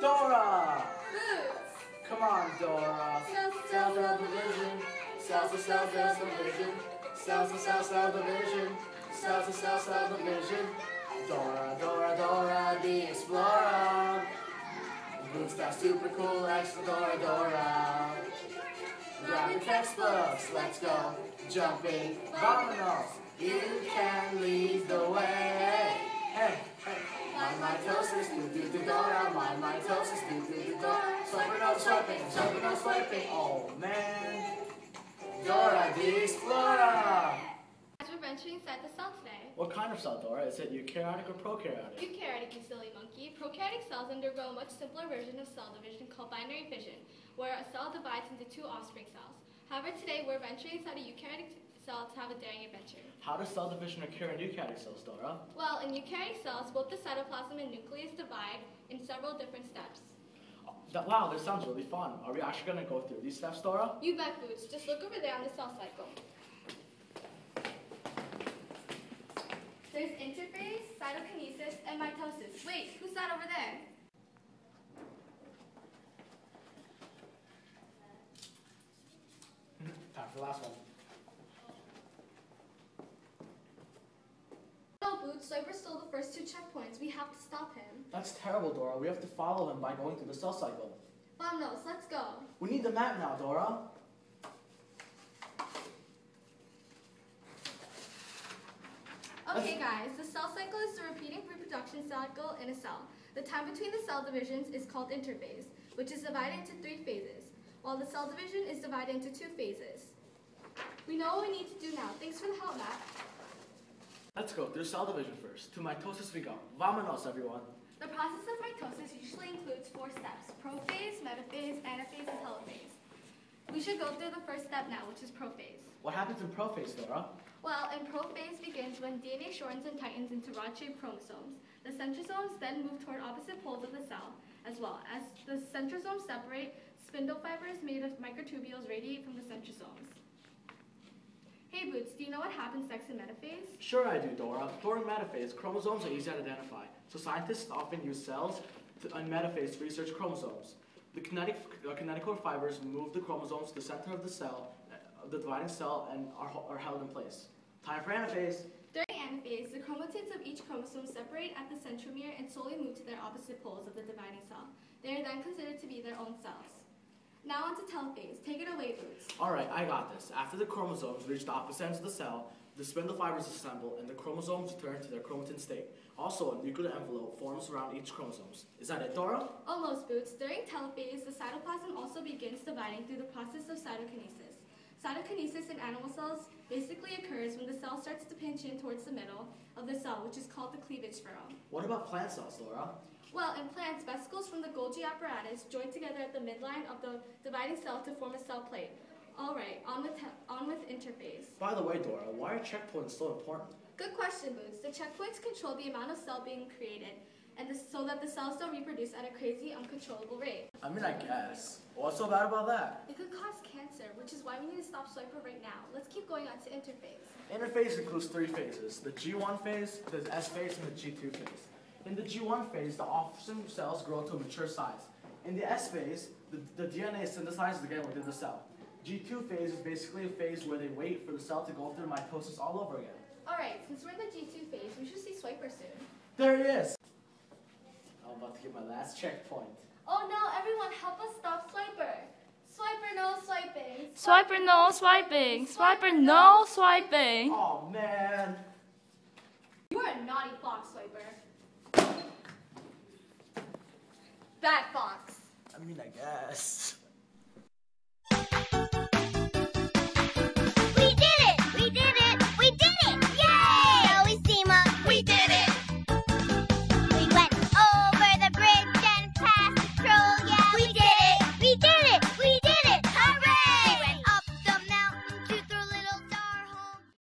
Dora! Boots! Come on, Dora. Cells of division. Cells of division. Cells of division. Cells of division. Dora, Dora, Dora, the explorer. Boots got super cool, extra Dora, Dora. Grab your textbooks, let's go. Jumping, vamonos. You can lead the way. Hey, hey. My mitosis, do Dora. My mitosis, do Dora. Swiping, no swiping, swiping, no swiping. Oh man. Dora the Explorer. As we're venturing inside the cell today. What kind of cell, Dora? Is it eukaryotic or prokaryotic? Eukaryotic, you silly monkey. Prokaryotic cells undergo a much simpler version of cell division called binary fission, where a cell divides into two offspring cells. However, today we're venturing inside a eukaryotic cell to have a daring adventure. How does cell division occur in eukaryotic cells, Dora? Well, in eukaryotic cells, both the cytoplasm and nucleus divide in several different steps. Wow, this sounds really fun. Are we actually going to go through these steps, Dora? You bet, Boots. Just look over there on the cell cycle. There's interphase, cytokinesis, and mitosis. Wait, who's that over there? Time for the last one. No, Boots. Swiper stole the first two checkpoints. We have to stop him. That's terrible, Dora. We have to follow him by going through the cell cycle. Vamonos, let's go. We need the map now, Dora. Okay guys, the cell cycle is the repeating reproduction cycle in a cell. The time between the cell divisions is called interphase, which is divided into 3 phases, while the cell division is divided into 2 phases. We know what we need to do now. Thanks for the help, Matt. Let's go through cell division first. To mitosis we go. Vamonos, everyone. The process of mitosis usually includes 4 steps: prophase, metaphase, anaphase, and telophase. We should go through the first step now, which is prophase. What happens in prophase, Dora? Well, and prophase begins when DNA shortens and tightens into rod-shaped chromosomes. The centrosomes then move toward opposite poles of the cell. As well as the centrosomes separate, spindle fibers made of microtubules radiate from the centrosomes. Hey Boots, do you know what happens next in metaphase? Sure I do, Dora. During metaphase, chromosomes are easy to identify, so scientists often use cells in metaphase to research chromosomes. The kinetochore fibers move the chromosomes to the center of the cell, the dividing cell, and are held in place. Time for anaphase. During anaphase, the chromatids of each chromosome separate at the centromere and slowly move to their opposite poles of the dividing cell. They are then considered to be their own cells. Now on to telophase. Take it away, Boots. Alright, I got this. After the chromosomes reach the opposite ends of the cell, the spindle fibers assemble and the chromosomes return to their chromatin state. Also, a nuclear envelope forms around each chromosome. Is that it, Dora? Almost, Boots. During telophase, the cytoplasm also begins dividing through the process of cytokinesis. Cytokinesis in animal cells basically occurs when the cell starts to pinch in towards the middle of the cell, which is called the cleavage furrow. What about plant cells, Dora? Well, in plants, vesicles from the Golgi apparatus join together at the midline of the dividing cell to form a cell plate. Alright, on with interphase. By the way, Dora, why are checkpoints so important? Good question, Boots. The checkpoints control the amount of cell being created, and so that the cells don't reproduce at a crazy, uncontrollable rate. I mean, I guess. What's so bad about that? It could cause cancer, which is why we need to stop Swiper right now. Let's keep going on to interphase. Interphase includes 3 phases: the G1 phase, the S phase, and the G2 phase. In the G1 phase, the offspring cells grow to a mature size. In the S phase, the DNA is synthesized again within the cell. G2 phase is basically a phase where they wait for the cell to go through mitosis all over again. Alright, since we're in the G2 phase, we should see Swiper soon. There he is! I'm about to get my last checkpoint. Oh no, everyone help us stop Swiper! Swiper no swiping! Swiper no swiping! Swiper no swiping! Oh man! You are a naughty fox, Swiper. Bad fox. I mean, I guess.